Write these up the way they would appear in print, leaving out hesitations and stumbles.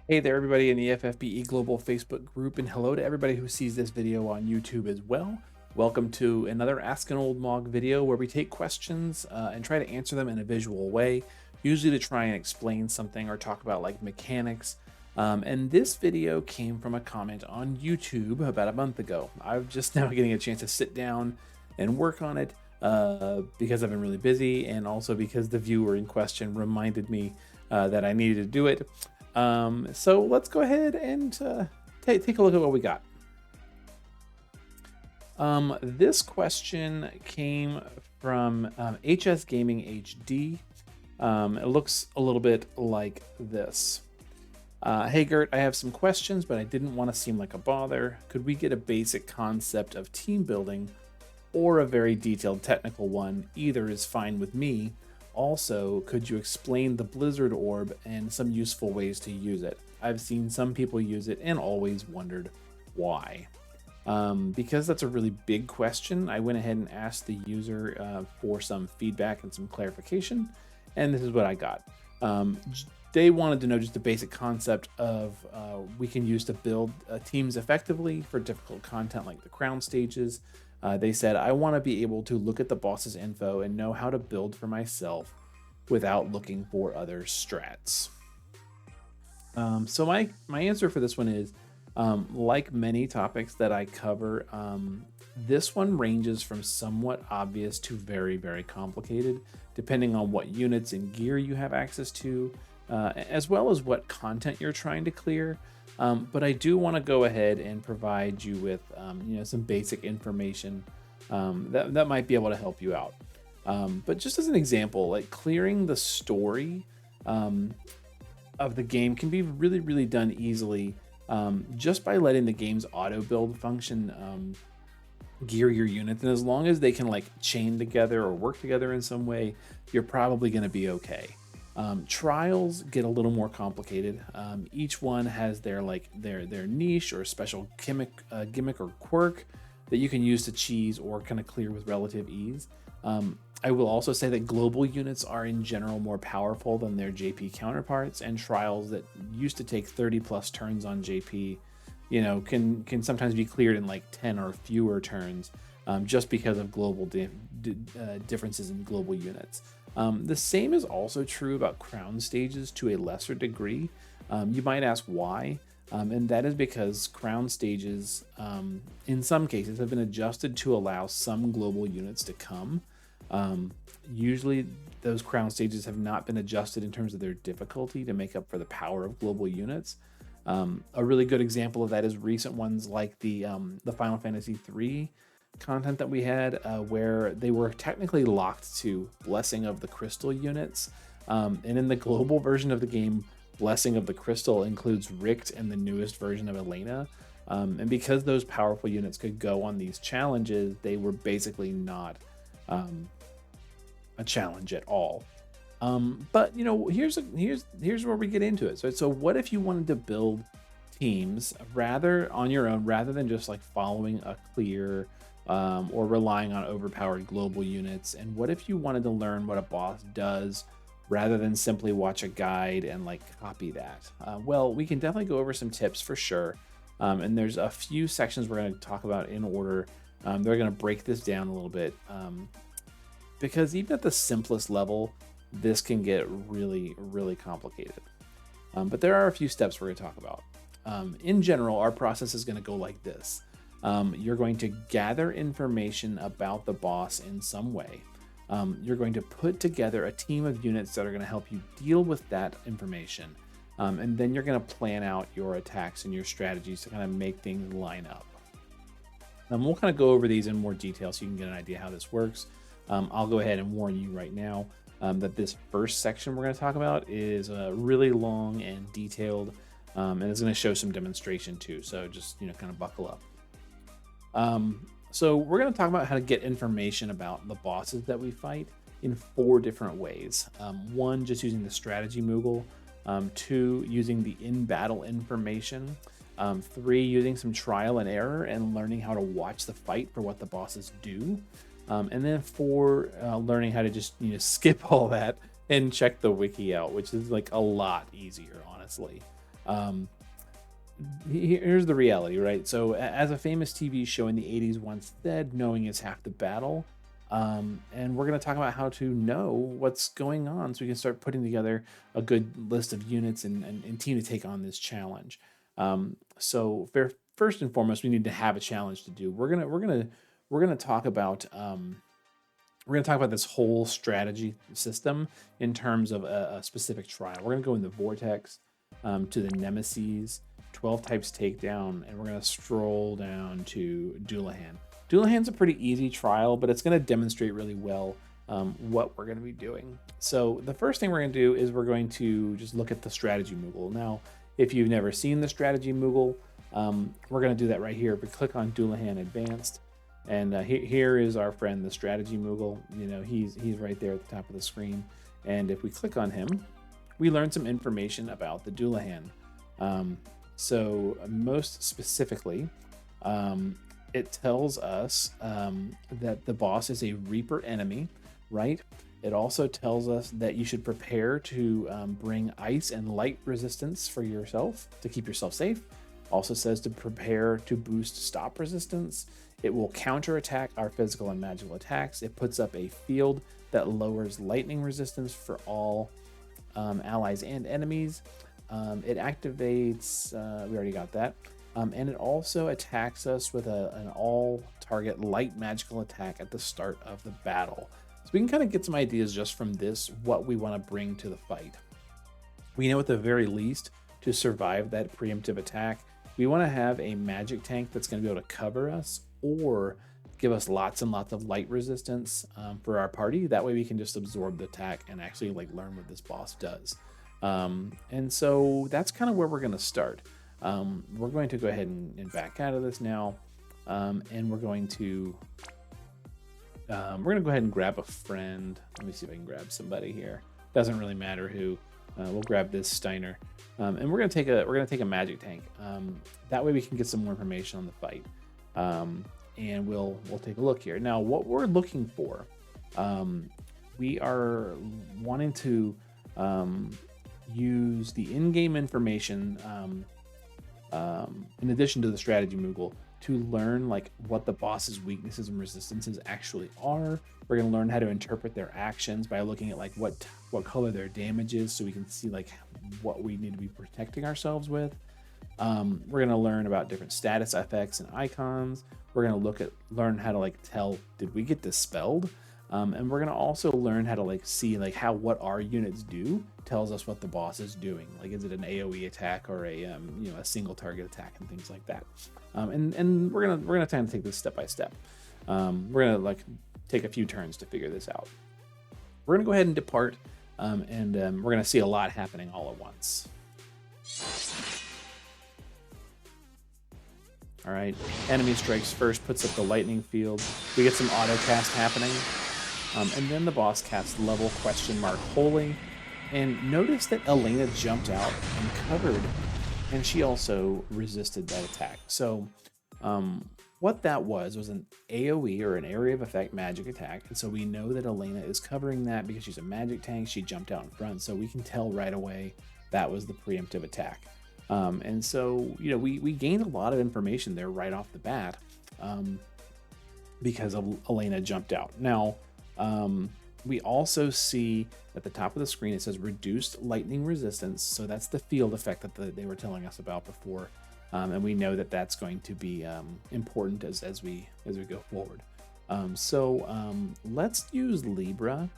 Hey there, everybody in the FFBE Global Facebook group, and hello to everybody who sees this video on YouTube as well. Welcome to another Ask an Old Mog video where we take questions and try to answer them in a visual way, usually to try and explain something or talk about like mechanics. And this video came from a comment on YouTube about a month ago. I'm just now getting a chance to sit down and work on it because I've been really busy, and also because the viewer in question reminded me that I needed to do it. So let's go ahead and take a look at what we got. This question came from HS Gaming HD. It looks a little bit like this. Hey Gert, I have some questions, but I didn't want to seem like a bother. Could we get a basic concept of team building or a very detailed technical one? Either is fine with me. Also, could you explain the Blizzard Orb and some useful ways to use it? I've seen some people use it and always wondered why. Because that's a really big question, I went ahead and asked the user for some feedback and some clarification, and this is what I got. They wanted to know just the basic concept of we can use to build teams effectively for difficult content like the crown stages. They said, I want to be able to look at the boss's info and know how to build for myself without looking for other strats. So my answer for this one is, like many topics that I cover, this one ranges from somewhat obvious to very, very complicated, depending on what units and gear you have access to, as well as what content you're trying to clear. But I do want to go ahead and provide you with some basic information that might be able to help you out. But just as an example, like clearing the story of the game can be really, really done easily just by letting the game's auto build function gear your units. And as long as they can like chain together or work together in some way, you're probably going to be okay. Trials get a little more complicated. Each one has their niche or special gimmick or quirk that you can use to cheese or kind of clear with relative ease. I will also say that global units are in general more powerful than their JP counterparts, and trials that used to take 30 plus turns on JP, can sometimes be cleared in like 10 or fewer turns, just because of global differences in global units. The same is also true about crown stages to a lesser degree. You might ask why, and that is because crown stages, in some cases, have been adjusted to allow some global units to come. Usually, those crown stages have not been adjusted in terms of their difficulty to make up for the power of global units. A really good example of that is recent ones like the Final Fantasy III content that we had, where they were technically locked to Blessing of the Crystal units, and in the global version of the game, Blessing of the Crystal includes Richt and the newest version of Elena, and because those powerful units could go on these challenges, they were basically not a challenge at all. But here's where we get into it. So what if you wanted to build teams rather on your own, rather than just like following a clear or relying on overpowered global units? And what if you wanted to learn what a boss does rather than simply watch a guide and like copy that? Well, we can definitely go over some tips for sure. And there's a few sections we're going to talk about in order. They're going to break this down a little bit, because even at the simplest level, this can get really, really complicated. But there are a few steps we're going to talk about. In general, our process is going to go like this. You're going to gather information about the boss in some way. You're going to put together a team of units that are going to help you deal with that information. And then you're going to plan out your attacks and your strategies to kind of make things line up. We'll kind of go over these in more detail so you can get an idea how this works. I'll go ahead and warn you right now that this first section we're going to talk about is really long and detailed, and it's going to show some demonstration too. So just kind of buckle up. So we're going to talk about how to get information about the bosses that we fight in 4 different ways. 1, just using the strategy Moogle. 2, using the in-battle information. 3, using some trial and error and learning how to watch the fight for what the bosses do. And then 4, learning how to just skip all that and check the wiki out, which is like a lot easier, honestly. Here's the reality, right? So, as a famous TV show in the 80s once said, knowing is half the battle. And we're going to talk about how to know what's going on so we can start putting together a good list of units and team to take on this challenge. First and foremost, we need to have a challenge to do. We're gonna talk about this whole strategy system in terms of a specific trial. We're gonna go in the vortex, to the nemesis, 12 types takedown, and we're gonna stroll down to Doulahan. Doulahan's a pretty easy trial, but it's gonna demonstrate really well what we're gonna be doing. So the first thing we're gonna do is we're going to just look at the strategy Moogle. Now, if you've never seen the strategy Moogle, we're gonna do that right here. We click on Doulahan Advanced, and here is our friend, the strategy Moogle. You know, he's right there at the top of the screen. And if we click on him, we learn some information about the Doulahan. So most specifically, it tells us that the boss is a Reaper enemy, right? It also tells us that you should prepare to bring ice and light resistance for yourself to keep yourself safe. Also says to prepare to boost stop resistance. It will counterattack our physical and magical attacks. It puts up a field that lowers lightning resistance for all allies and enemies. It activates, we already got that. And it also attacks us with an all-target light magical attack at the start of the battle. So we can kind of get some ideas just from this, what we want to bring to the fight. We know at the very least, to survive that preemptive attack, we want to have a magic tank that's going to be able to cover us or give us lots and lots of light resistance for our party. That way we can just absorb the attack and actually like learn what this boss does. And so that's kind of where we're going to start. We're going to go ahead and back out of this now, and we're going to go ahead and grab a friend. Let me see if I can grab somebody here. Doesn't really matter who. We'll grab this Steiner, and we're gonna take a magic tank. That way we can get some more information on the fight, and we'll take a look here. Now, what we're looking for, we are wanting to use the in-game information. In addition to the strategy Moogle, to learn like what the boss's weaknesses and resistances actually are. We're going to learn how to interpret their actions by looking at like what color their damage is, so we can see like what we need to be protecting ourselves with. We're going to learn about different status effects and icons. We're going to learn how to like tell, did we get dispelled? And we're going to also learn how to like see like what our units do tells us what the boss is doing. Like, is it an AoE attack or a a single target attack and things like that. And we're gonna kind of take this step by step. We're gonna like take a few turns to figure this out. We're gonna go ahead and depart, and we're gonna see a lot happening all at once. All right, enemy strikes first, puts up the lightning field. We get some auto cast happening. And then the boss casts level ? Holy. And notice that Elena jumped out and covered, and she also resisted that attack. So what that was an AoE, or an area of effect magic attack. And so we know that Elena is covering that because she's a magic tank. She jumped out in front, so we can tell right away that was the preemptive attack. And so, we gained a lot of information there right off the bat, because Elena jumped out. Now, we also see at the top of the screen, it says reduced lightning resistance. So that's the field effect that they were telling us about before. And we know that that's going to be important as we go forward. Let's use Libra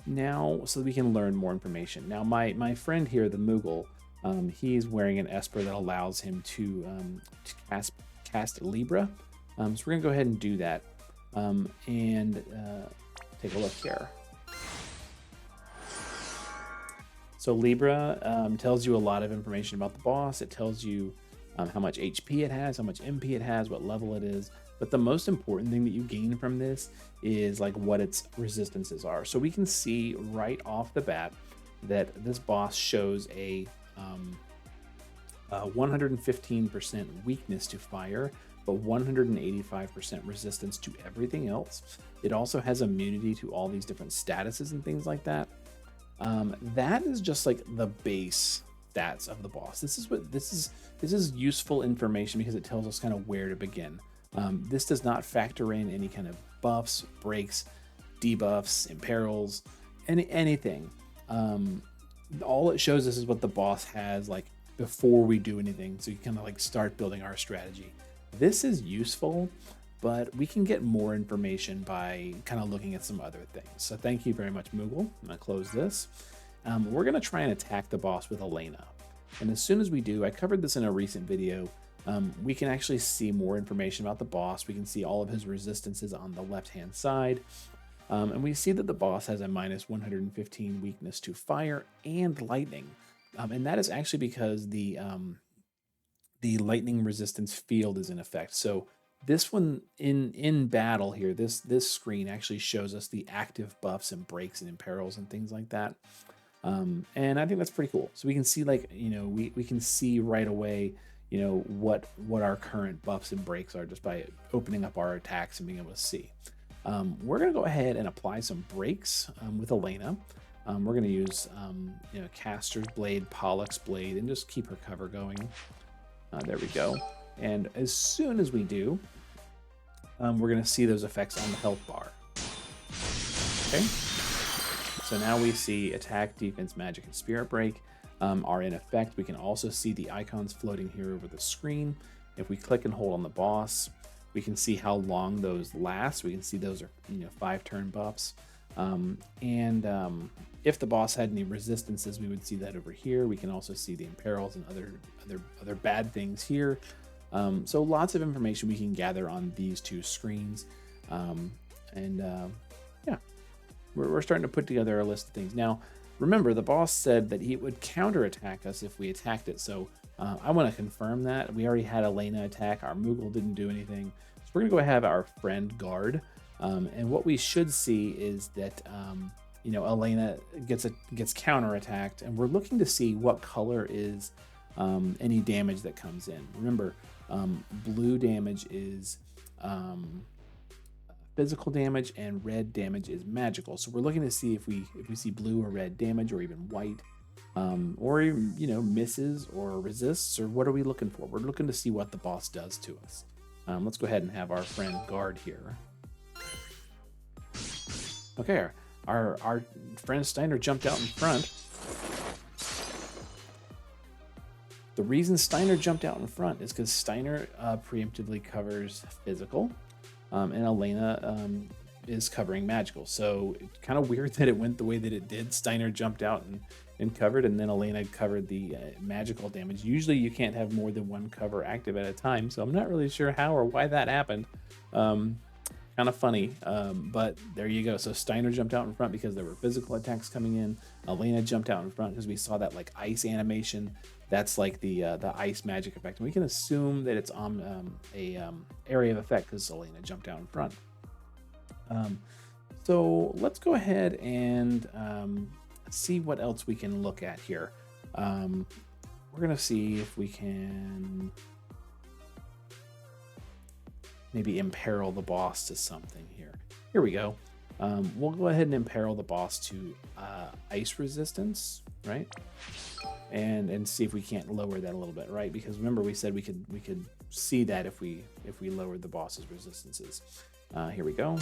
now so that we can learn more information. Now, my friend here, the Moogle, he's wearing an Esper that allows him to cast Libra. So we're gonna go ahead and do that, and take a look here. So Libra tells you a lot of information about the boss. It tells you how much HP it has, how much MP it has, what level it is. But the most important thing that you gain from this is like what its resistances are. So we can see right off the bat that this boss shows a 115% weakness to fire, but 185% resistance to everything else. It also has immunity to all these different statuses and things like that. That is just like the base stats of the boss. This is useful information because it tells us kind of where to begin. This does not factor in any kind of buffs, breaks, debuffs, imperils, anything. All it shows us is what the boss has like before we do anything, so you kind of like start building our strategy. This is useful, but we can get more information by kind of looking at some other things. So thank you very much, Moogle. I'm gonna close this. We're gonna try and attack the boss with Elena. And as soon as we do, I covered this in a recent video, we can actually see more information about the boss. We can see all of his resistances on the left-hand side. And we see that the boss has a minus 115 weakness to fire and lightning. And that is actually because the lightning resistance field is in effect. So this one in battle here, this screen actually shows us the active buffs and breaks and imperils and things like that. And I think that's pretty cool. So we can see, like, you know, we can see right away, you know, what our current buffs and breaks are just by opening up our attacks and being able to see. We're going to go ahead and apply some breaks with Elena. We're going to use you know, Caster's Blade, Pollux Blade, and just keep her cover going. There we go. And as soon as we do, we're going to see those effects on the health bar. Okay. So now we see attack, defense, magic, and spirit break are in effect. We can also see the icons floating here over the screen. If we click and hold on the boss, we can see how long those last. We can see those are, you know, 5-turn buffs. If the boss had any resistances, we would see that over here. We can also see the imperils and other bad things here. So lots of information we can gather on these two screens. Yeah, we're starting to put together a list of things. Now, remember, the boss said that he would counterattack us if we attacked it. So I want to confirm that. We already had Elena attack. Our Moogle didn't do anything. So we're going to go have our friend guard. And what we should see is that, you know, Elena gets counterattacked, and we're looking to see what color is any damage that comes in. Remember, blue damage is physical damage, and red damage is magical. So we're looking to see if we see blue or red damage, or even white, or even, you know, misses or resists, or what are we looking for? We're looking to see what the boss does to us. Let's go ahead and have our friend guard here. Okay, our friend Steiner jumped out in front. The reason Steiner jumped out in front is because Steiner preemptively covers physical, and Elena is covering magical. So it's kind of weird that it went the way that it did. Steiner jumped out and covered, and then Elena covered the magical damage. Usually you can't have more than one cover active at a time, so I'm not really sure how or why that happened. Kind of funny, but there you go. So Steiner jumped out in front because there were physical attacks coming in. Elena jumped out in front because we saw that like ice animation. That's like the ice magic effect, and we can assume that it's on a area of effect because Elena jumped out in front. So let's go ahead and see what else we can look at here. We're gonna see if we can maybe imperil the boss to something here. Here we go. We'll go ahead and imperil the boss to ice resistance, right? And see if we can't lower that a little bit, right? Because remember, we said we could see that if we lowered the boss's resistances. Here we go.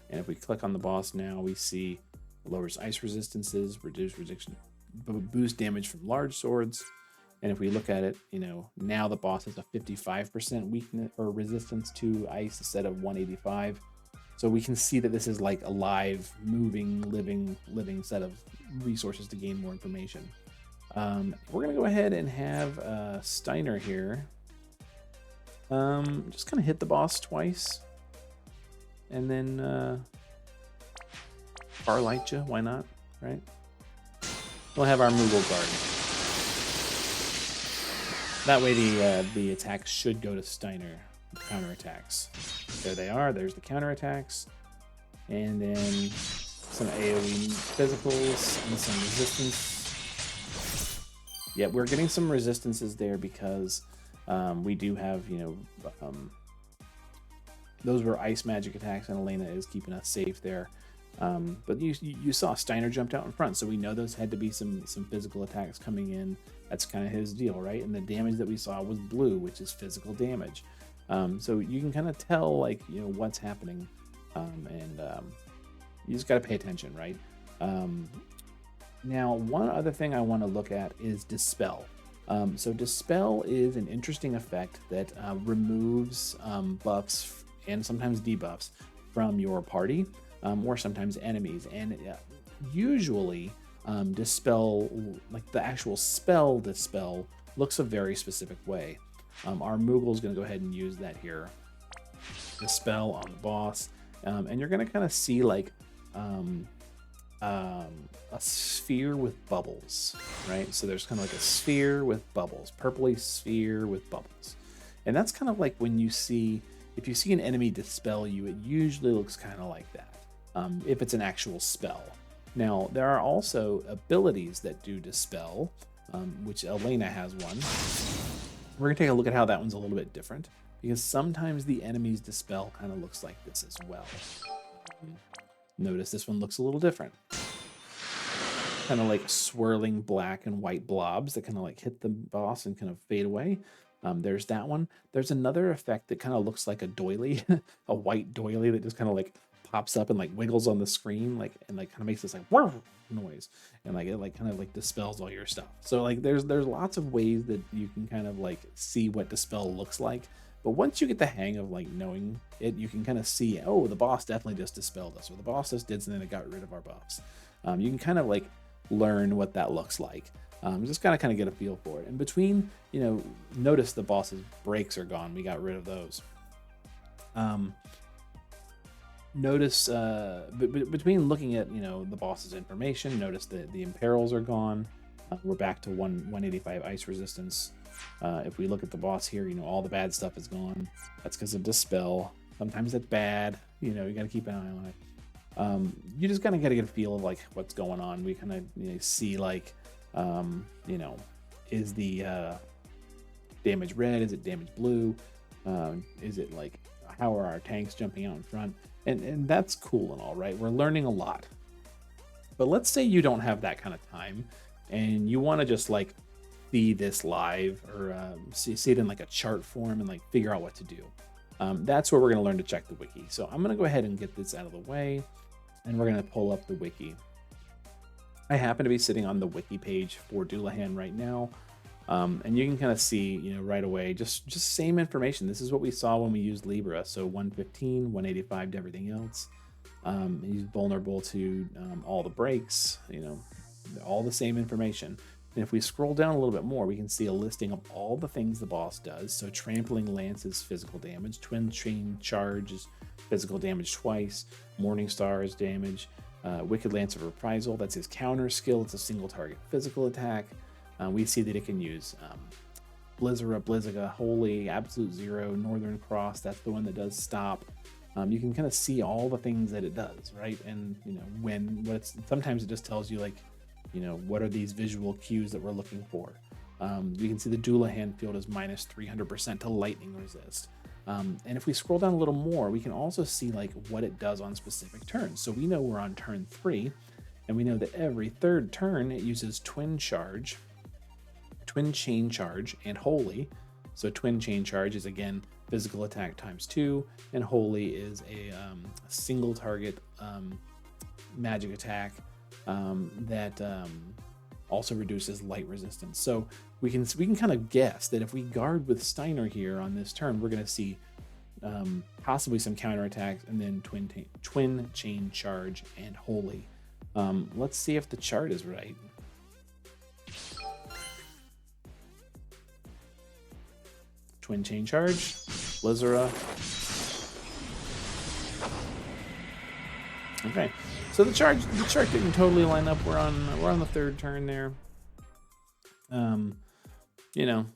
And if we click on the boss now, we see lowers ice resistances, reduce resistance, boost damage from large swords. And if we look at it, you know, now the boss has a 55% weakness or resistance to ice instead of 185. So we can see that this is like a live, moving, living set of resources to gain more information. We're gonna go ahead and have Steiner here. Just kind of hit the boss twice, and then Farlight you. Why not? Right? We'll have our Moogle guard. That way the attacks should go to Steiner, counterattacks. There they are, there's the counterattacks. And then some AoE physicals and some resistance. Yeah, we're getting some resistances there because we do have, you know, those were ice magic attacks, and Elena is keeping us safe there. But you saw Steiner jumped out in front, so we know those had to be some physical attacks coming in. That's kind of his deal, right? And the damage that we saw was blue, which is physical damage. So you can kind of tell, like, you know, what's happening, and you just got to pay attention, right? Now, one other thing I want to look at is Dispel. So Dispel is an interesting effect that removes buffs and sometimes debuffs from your party, or sometimes enemies. And usually Dispel, like the actual spell Dispel, looks a very specific way. Our Moogle is going to go ahead and use that here. Dispel on the boss. And you're going to kind of see like a sphere with bubbles, right? So there's kind of like a sphere with bubbles, purpley sphere with bubbles. And that's kind of like when you see, if you see an enemy dispel you, it usually looks kind of like that, if it's an actual spell. Now, there are also abilities that do dispel, which Elena has one. We're going to take a look at how that one's a little bit different, because sometimes the enemy's dispel kind of looks like this as well. Notice this one looks a little different. Kind of like swirling black and white blobs that kind of like hit the boss and kind of fade away. There's that one. There's another effect that kind of looks like a doily, a white doily that just kind of like pops up and like wiggles on the screen, like, and like kind of makes this like whoa noise, and like it like kind of like dispels all your stuff. So like there's lots of ways that you can kind of like see what dispel looks like. But once you get the hang of like knowing it, you can kind of see, oh, the boss definitely just dispelled us, or the boss just did something that got rid of our buffs. You can kind of like learn what that looks like. Just kind of get a feel for it. And between, you know, notice the boss's brakes are gone. We got rid of those. Notice between looking at, you know, the boss's information, notice that the imperils are gone. We're back to 185 ice resistance. If we look at the boss here, you know, all the bad stuff is gone. That's because of Dispel. Sometimes it's bad. You know, you got to keep an eye on it. You just kind of got to get a feel of like what's going on. We kind of, you know, see like, you know, is the damage red? Is it damage blue? Is it like, how are our tanks jumping out in front? And that's cool and all, right? We're learning a lot. But let's say you don't have that kind of time and you want to just like see this live, or see it in like a chart form and like figure out what to do. That's where we're going to learn to check the wiki. So I'm going to go ahead and get this out of the way, and we're going to pull up the wiki. I happen to be sitting on the wiki page for Doulahan right now, and you can kind of see, you know, right away, just same information. This is what we saw when we used Libra. So 115, 185 to everything else. He's vulnerable to all the breaks, you know, all the same information. And if we scroll down a little bit more, we can see a listing of all the things the boss does. So Trampling Lance is physical damage. Twin Chain Charge is physical damage twice. Morning Star is damage. Wicked Lance of Reprisal, that's his counter skill. It's a single target physical attack. We see that it can use Blizzara, Blizziga, Holy, Absolute Zero, Northern Cross. That's the one that does stop. You can kind of see all the things that it does, right? And, you know, sometimes it just tells you like, you know, what are these visual cues that we're looking for? You can see the Doulahan field is minus 300% to lightning resist. And if we scroll down a little more, we can also see like what it does on specific turns. So we know we're on turn 3, and we know that every third turn it uses Twin Charge, Twin Chain Charge, and Holy. So Twin Chain Charge is again physical attack times 2, and Holy is a single target magic attack that also reduces light resistance. So we can kind of guess that if we guard with Steiner here on this turn, we're going to see possibly some counterattacks, and then Twin Chain Charge and Holy. Let's see if the chart is right. Twin Chain Charge, Blizzara. Okay. So the chart didn't totally line up. We're on the third turn there. You know,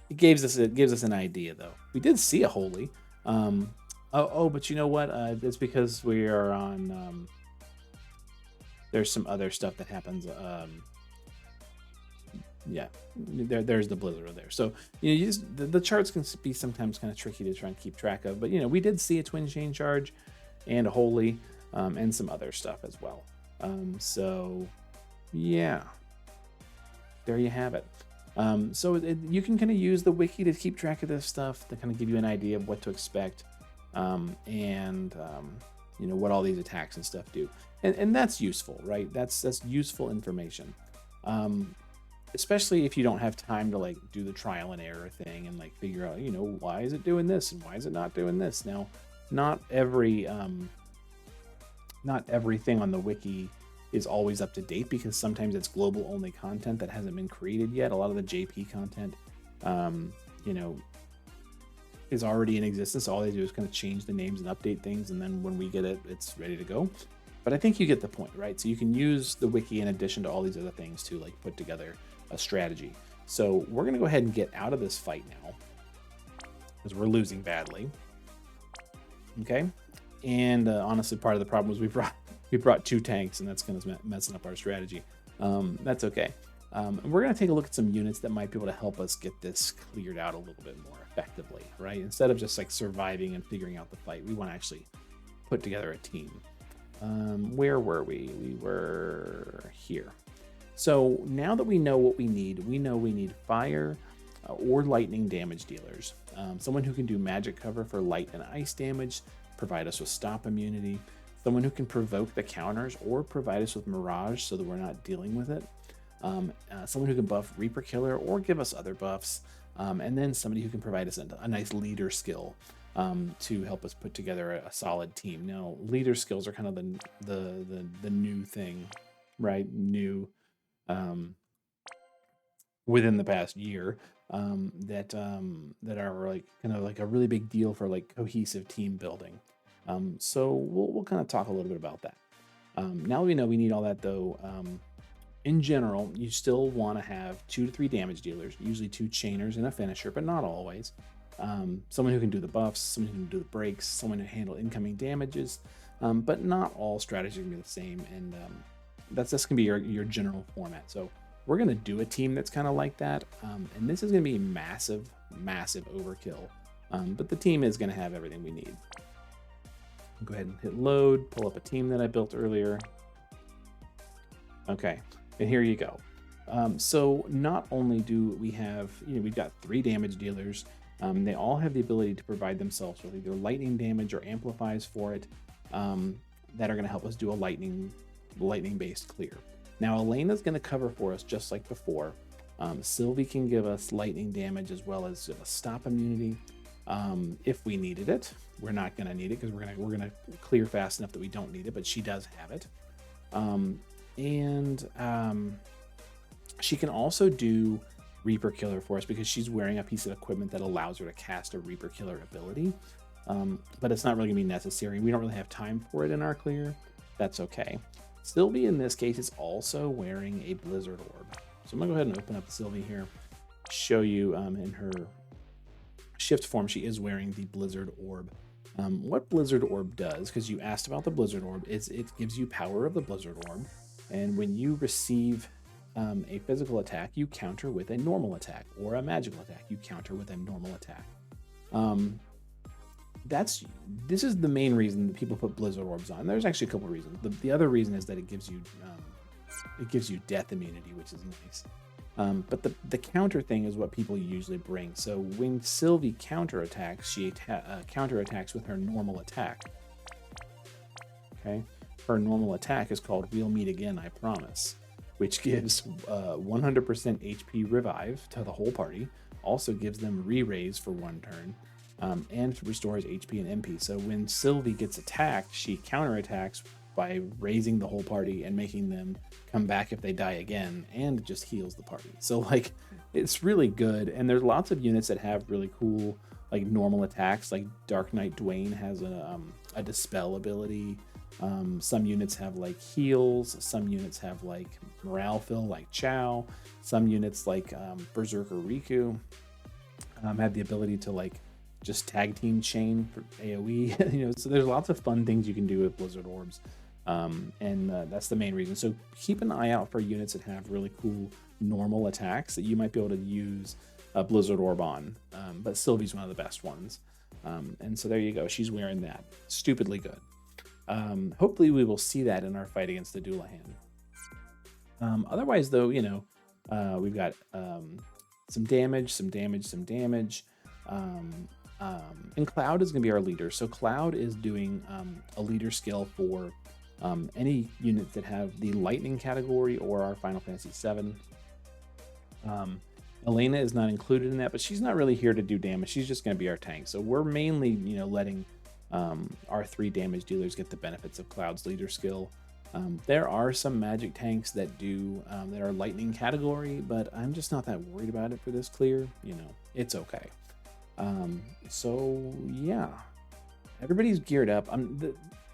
it gives us an idea though. We did see a Holy. But you know what? It's because we are on. There's some other stuff that happens. Yeah, there's the Blizzard there. So you know, the charts can be sometimes kind of tricky to try and keep track of. But you know, we did see a Twin Chain Charge and a Holy. and some other stuff as well. So yeah, there you have it. You can kind of use the wiki to keep track of this stuff, to kind of give you an idea of what to expect, you know, what all these attacks and stuff do. And that's useful, right? That's useful information. Especially if you don't have time to like do the trial and error thing and like figure out, you know, why is it doing this and why is it not doing this? Now, not everything on the wiki is always up to date, because sometimes it's global only content that hasn't been created yet. A lot of the JP content, you know, is already in existence. All they do is kind of change the names and update things, and then when we get it, it's ready to go. But I think you get the point, right? So you can use the wiki in addition to all these other things to like put together a strategy. So we're gonna go ahead and get out of this fight now, because we're losing badly. Okay, and honestly, part of the problem was we brought 2 tanks, and that's kind of messing up our strategy. That's okay. And we're going to take a look at some units that might be able to help us get this cleared out a little bit more effectively, right? Instead of just like surviving and figuring out the fight, we want to actually put together a team. Where were we? We were here. So now that we know what we need fire or lightning damage dealers. Someone who can do magic cover for light and ice damage, provide us with stop immunity. Someone who can provoke the counters or provide us with mirage so that we're not dealing with it. Someone who can buff Reaper Killer or give us other buffs. And then somebody who can provide us a nice leader skill to help us put together a solid team. Now, leader skills are kind of the new thing, right? New within the past year, that are like kind of like a really big deal for like cohesive team building. So we'll kind of talk a little bit about that. Now we know we need all that though. In general, you still want to have 2 to 3 damage dealers, usually 2 chainers and a finisher, but not always. Someone who can do the buffs, someone who can do the breaks, someone who can handle incoming damages, but not all strategies are going to be the same, and that's going to be your general format. So we're going to do a team that's kind of like that, and this is going to be massive overkill, but the team is going to have everything we need. Go ahead and hit load, pull up a team that I built earlier. Okay, and here you go. So not only do we have, we've got 3 damage dealers. They all have the ability to provide themselves with either lightning damage or amplifies for it, that are going to help us do a lightning-based clear. Now, Elena's going to cover for us just like before. Sylvie can give us lightning damage as well as a stop immunity. If we needed it, we're not going to need it because we're going to clear fast enough that we don't need it, but she does have it. She can also do Reaper Killer for us because she's wearing a piece of equipment that allows her to cast a Reaper Killer ability. But it's not really going to be necessary. We don't really have time for it in our clear. That's okay. Sylvie in this case is also wearing a Blizzard Orb. So I'm going to go ahead and open up Sylvie here, show you in her shift form, she is wearing the Blizzard Orb. What Blizzard Orb does, because you asked about the Blizzard Orb, is it gives you power of the Blizzard Orb. And when you receive a physical attack, you counter with a normal attack, or a magical attack, you counter with a normal attack. This is the main reason that people put Blizzard Orbs on. There's actually a couple reasons. The other reason is that it gives you death immunity, which is nice. But the counter thing is what people usually bring. So when Sylvie counterattacks, she counterattacks with her normal attack. Okay, her normal attack is called "We'll Meet Again, I Promise," which gives 100% HP revive to the whole party. Also gives them re-raise for 1 turn. And restores HP and MP. So when Sylvie gets attacked, she counterattacks by raising the whole party and making them come back if they die again, and just heals the party. So like, it's really good. And there's lots of units that have really cool like normal attacks. Like Dark Knight Dwayne has a dispel ability. Some units have like heals. Some units have like morale fill, like Chow. Some units like Berserker Riku have the ability to like just tag team chain for AoE. So there's lots of fun things you can do with Blizzard Orbs, and that's the main reason. So keep an eye out for units that have really cool normal attacks that you might be able to use a Blizzard Orb on, but Sylvie's one of the best ones, and so there you go. She's wearing that. Stupidly good. hopefully we will see that in our fight against the Doulahan. Otherwise, though, we've got some damage, some damage, some damage. And Cloud is going to be our leader. So Cloud is doing a leader skill for any units that have the lightning category or our Final Fantasy VII. Elena is not included in that, but she's not really here to do damage. She's just going to be our tank. So we're mainly, letting our 3 damage dealers get the benefits of Cloud's leader skill. There are some magic tanks that do that are lightning category, but I'm just not that worried about it for this clear. It's okay. So yeah, everybody's geared up.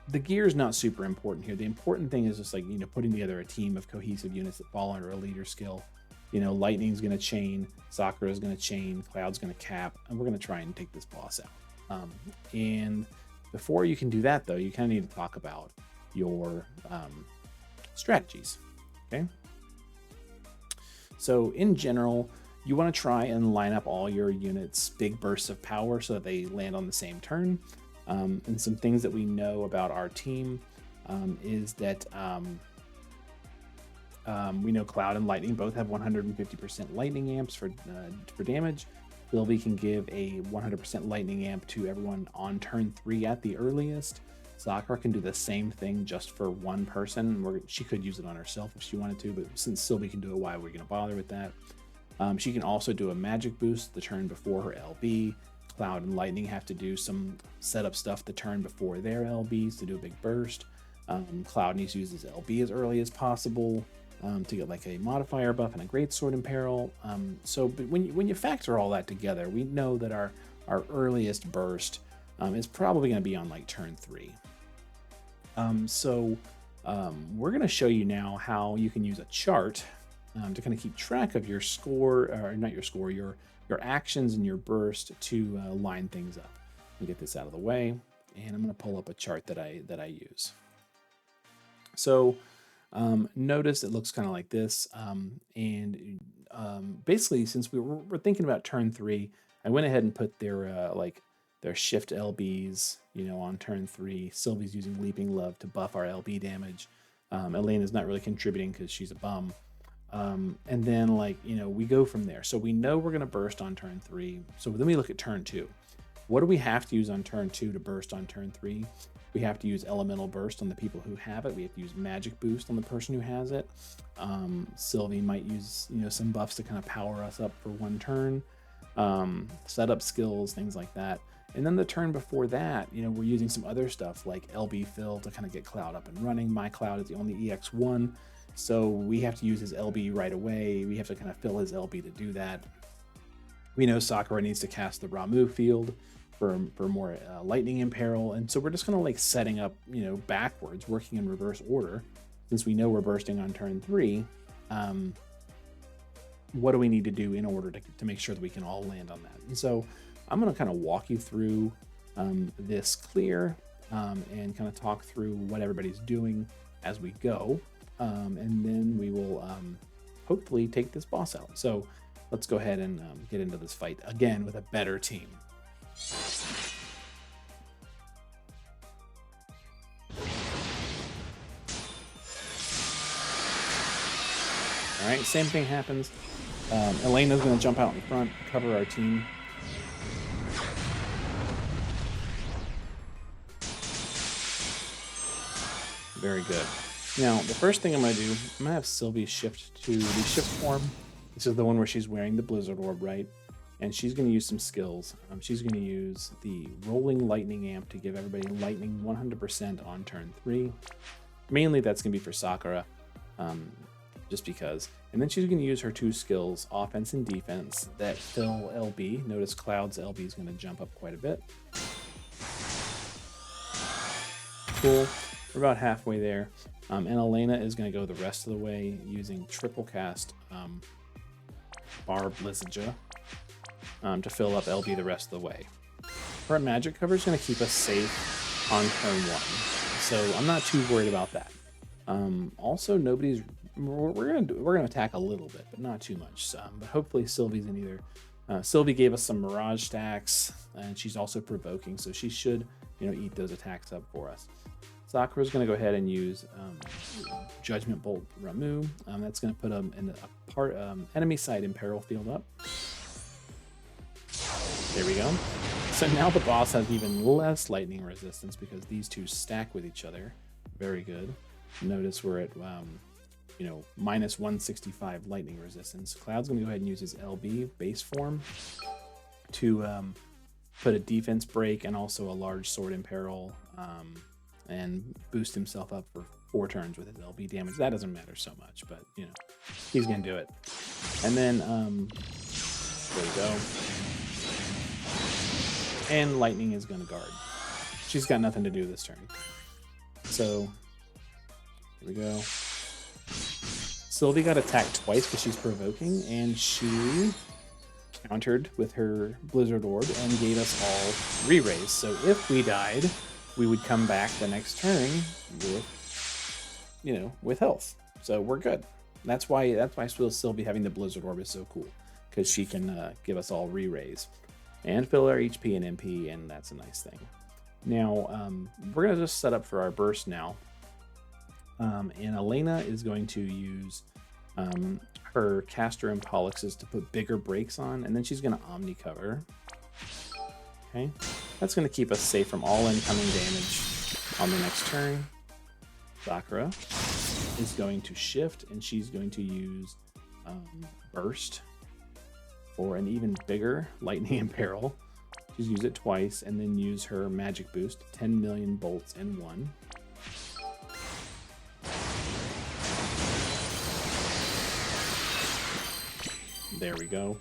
The gear is not super important here. The important thing is just like, putting together a team of cohesive units that fall under a leader skill. Lightning's going to chain, Sakura is going to chain, Cloud's going to cap, and we're going to try and take this boss out. And before you can do that, though, you kind of need to talk about your strategies. Okay. So in general, you want to try and line up all your units' big bursts of power so that they land on the same turn. And some things that we know about our team is that we know Cloud and Lightning both have 150% lightning amps for damage. Sylvie can give a 100% lightning amp to everyone on turn 3 at the earliest. Sakura can do the same thing just for one person. She could use it on herself if she wanted to, but since Sylvie can do it, why are we going to bother with that? She can also do a magic boost the turn before her LB. Cloud and Lightning have to do some setup stuff the turn before their LBs to do a big burst. Cloud needs to use his LB as early as possible to get like a modifier buff and a greatsword in peril. But when you factor all that together, we know that our earliest burst is probably going to be on like turn 3. We're going to show you now how you can use a chart to kind of keep track of your score, or not your score, your actions and your burst to line things up. I'll get this out of the way, and I'm going to pull up a chart that I use. So notice it looks kind of like this, basically since we're thinking about turn 3, I went ahead and put their shift LBs, on turn 3. Sylvie's using Leaping Love to buff our LB damage. Elena's not really contributing because she's a bum. And then we go from there. So we know we're going to burst on turn 3. So then we look at turn 2. What do we have to use on turn 2 to burst on turn 3? We have to use Elemental Burst on the people who have it. We have to use Magic Boost on the person who has it. Sylvie might use, some buffs to kind of power us up for one turn. Setup skills, things like that. And then the turn before that, we're using some other stuff like LB Fill to kind of get Cloud up and running. My Cloud is the only EX1. So we have to use his LB right away. We have to kind of fill his LB to do that. We know Sakura needs to cast the Ramu field for more lightning in peril. And so we're just kind of setting up, backwards, working in reverse order. Since we know we're bursting on turn 3, what do we need to do in order to make sure that we can all land on that? And so I'm going to kind of walk you through this clear and kind of talk through what everybody's doing as we go. And then we will hopefully take this boss out. So let's go ahead and get into this fight again with a better team. All right, same thing happens. Elena's going to jump out in front, cover our team. Very good. Now, the first thing I'm going to do, I'm going to have Sylvie shift to the shift form. This is the one where she's wearing the Blizzard Orb, right? And she's going to use some skills. She's going to use the Rolling Lightning Amp to give everybody lightning 100% on turn 3. Mainly that's going to be for Sakura, just because. And then she's going to use her 2 skills, offense and defense, that fill LB. Notice Cloud's LB is going to jump up quite a bit. Cool. We're about halfway there. And Elena is going to go the rest of the way using triple cast Barb Blizzaja to fill up LB the rest of the way. Her magic cover is going to keep us safe on turn 1, so I'm not too worried about that. Also, we're gonna attack a little bit, but not too much. But hopefully Sylvie's in either. Sylvie gave us some Mirage stacks, and she's also provoking, so she should eat those attacks up for us. Sakura's going to go ahead and use Judgment Bolt Ramu. That's going to put him in a enemy side Imperil field up. There we go. So now the boss has even less lightning resistance because these two stack with each other. Very good. Notice we're at, you know, minus 165 lightning resistance. Cloud's going to go ahead and use his LB base form to put a defense break and also a large sword Imperil, and boost himself up for 4 turns with his LB damage. That doesn't matter so much, but you know, he's gonna do it. And then there we go. And lightning is gonna guard. She's got nothing to do this turn. So here we go. Sylvie got attacked twice because she's provoking, and she countered with her Blizzard Orb and gave us all re-raise. So if we died, we would come back the next turn with, you know, with health. So we're good. That's why Sylvie having the Blizzard Orb is so cool, because she can give us all re-raise and fill our HP and MP, and that's a nice thing. Now we're gonna just set up for our burst now, and Elena is going to use her caster and Pollux to put bigger breaks on, and then she's going to Omni cover. Okay, that's going to keep us safe from all incoming damage on the next turn. Sakura is going to shift, and she's going to use burst for an even bigger lightning Imperil. She's used it twice, and then use her magic boost, 10 million bolts in 1. There we go.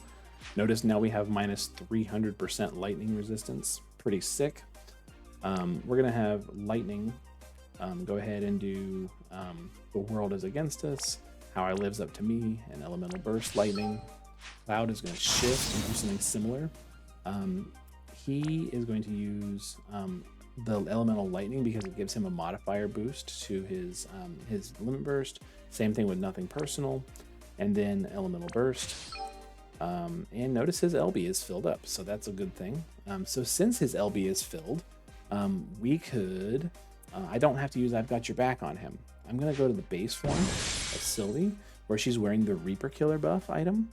Notice now we have minus 300% lightning resistance. Pretty sick. We're going to have lightning go ahead and do the world is against us, how I lives up to me, and elemental burst lightning. Cloud is going to shift and do something similar. He is going to use the elemental lightning because it gives him a modifier boost to his limit burst. Same thing with nothing personal, and then elemental burst. And notice his LB is filled up, so that's a good thing. So since his LB is filled, we could, I don't have to use I've Got Your Back on him. I'm going to go to the base form of Sylvie, where she's wearing the Reaper Killer buff item,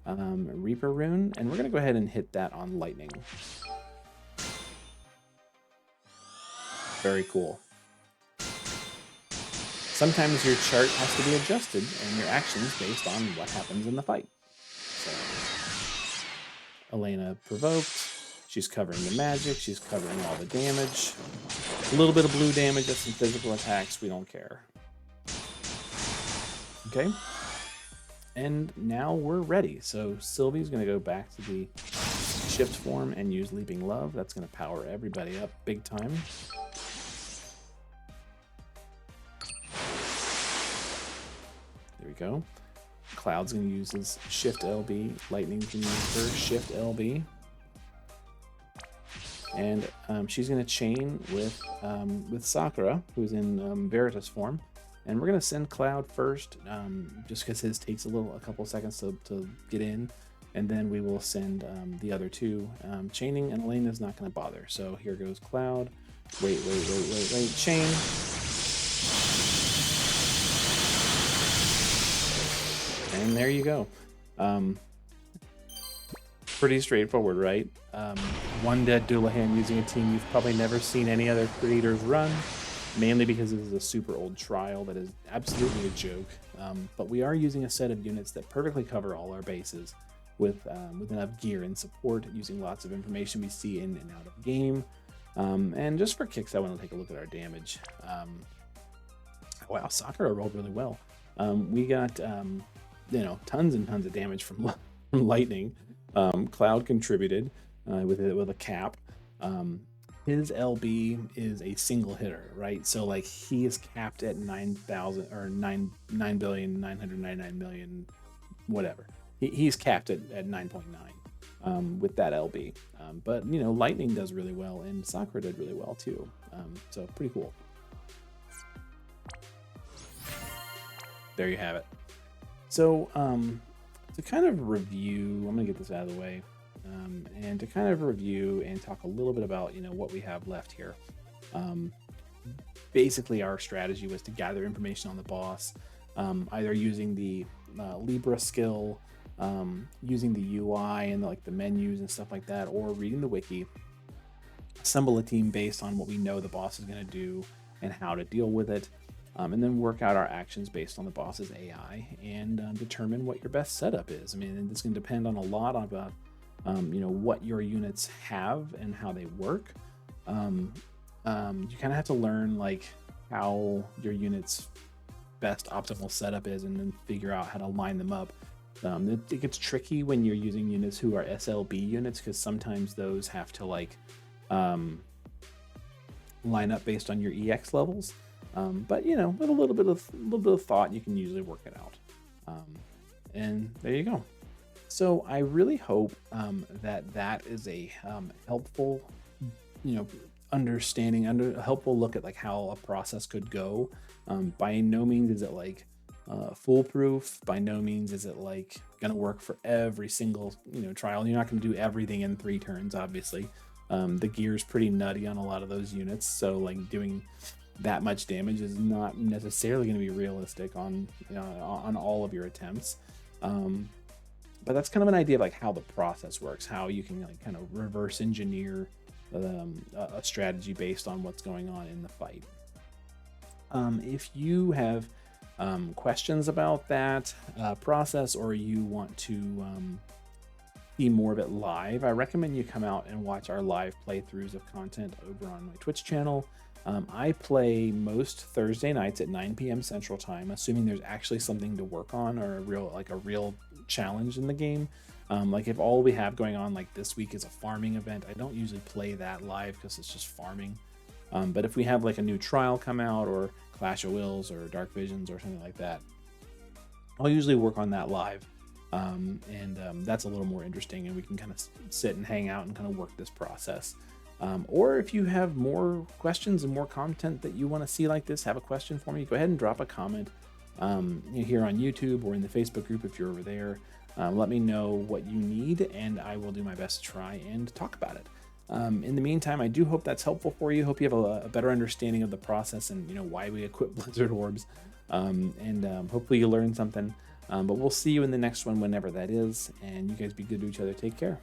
Reaper rune, and we're going to go ahead and hit that on lightning. Very cool. Sometimes your chart has to be adjusted and your actions based on what happens in the fight. So, Elena provoked. She's covering the magic. She's covering all the damage. A little bit of blue damage at some physical attacks. We don't care. Okay. And now we're ready. So Sylvie's going to go back to the shift form and use Leaping Love. That's going to power everybody up big time. There we go. Cloud's going to use his Shift LB. Lightning's going to use her Shift LB. And she's going to chain with Sakura, who's in Veritas form. And we're going to send Cloud first, just because his takes a couple seconds to get in. And then we will send the other two chaining, and Elena's not going to bother. So here goes Cloud. Wait, chain. And there you go. Pretty straightforward, right? One dead Doulahan using a team you've probably never seen any other creators run, mainly because this is a super old trial that is absolutely a joke. But we are using a set of units that perfectly cover all our bases with enough gear and support, using lots of information we see in and out of game. And just for kicks, I want to take a look at our damage. Wow, Sakura rolled really well. We got tons and tons of damage from lightning. Cloud contributed with a cap. His LB is a single hitter, right? So like he is capped at 9,000 or 9,999,000,000, whatever. He's capped at 9.9 with that LB. But lightning does really well, and Sakura did really well too. So pretty cool. There you have it. So to kind of review, I'm gonna get this out of the way, and to kind of review and talk a little bit about what we have left here. basically our strategy was to gather information on the boss, either using the Libra skill, using the UI and like the menus and stuff like that, or reading the wiki, assemble a team based on what we know the boss is going to do and how to deal with it, and then work out our actions based on the boss's AI and determine what your best setup is. I mean, it's going to depend on a lot about what your units have and how they work. You kind of have to learn like how your unit's best optimal setup is, and then figure out how to line them up. It gets tricky when you're using units who are SLB units, because sometimes those have to like line up based on your EX levels. But with a little bit of thought, you can usually work it out. And there you go. So I really hope that is a helpful, understanding, a helpful look at like how a process could go. By no means is it like foolproof. By no means is it like going to work for every single trial. You're not going to do everything in 3 turns, obviously. The gear's pretty nutty on a lot of those units, so like doing that much damage is not necessarily going to be realistic on all of your attempts. But that's kind of an idea of like how the process works, how you can like kind of reverse engineer a strategy based on what's going on in the fight. If you have questions about that process, or you want to see more of it live, I recommend you come out and watch our live playthroughs of content over on my Twitch channel. I play most Thursday nights at 9 p.m. Central Time, assuming there's actually something to work on or a real challenge in the game. Like if all we have going on like this week is a farming event, I don't usually play that live because it's just farming. But if we have like a new trial come out, or Clash of Wills or Dark Visions or something like that, I'll usually work on that live. That's a little more interesting, and we can kind of sit and hang out and kind of work this process. Or if you have more questions and more content that you want to see like this, have a question for me, go ahead and drop a comment here on YouTube or in the Facebook group if you're over there. Let me know what you need, and I will do my best to try and talk about it. In the meantime, I do hope that's helpful for you. Hope you have a better understanding of the process and why we equip Blizzard Orbs. Hopefully you learned something. But we'll see you in the next one, whenever that is. And you guys be good to each other. Take care.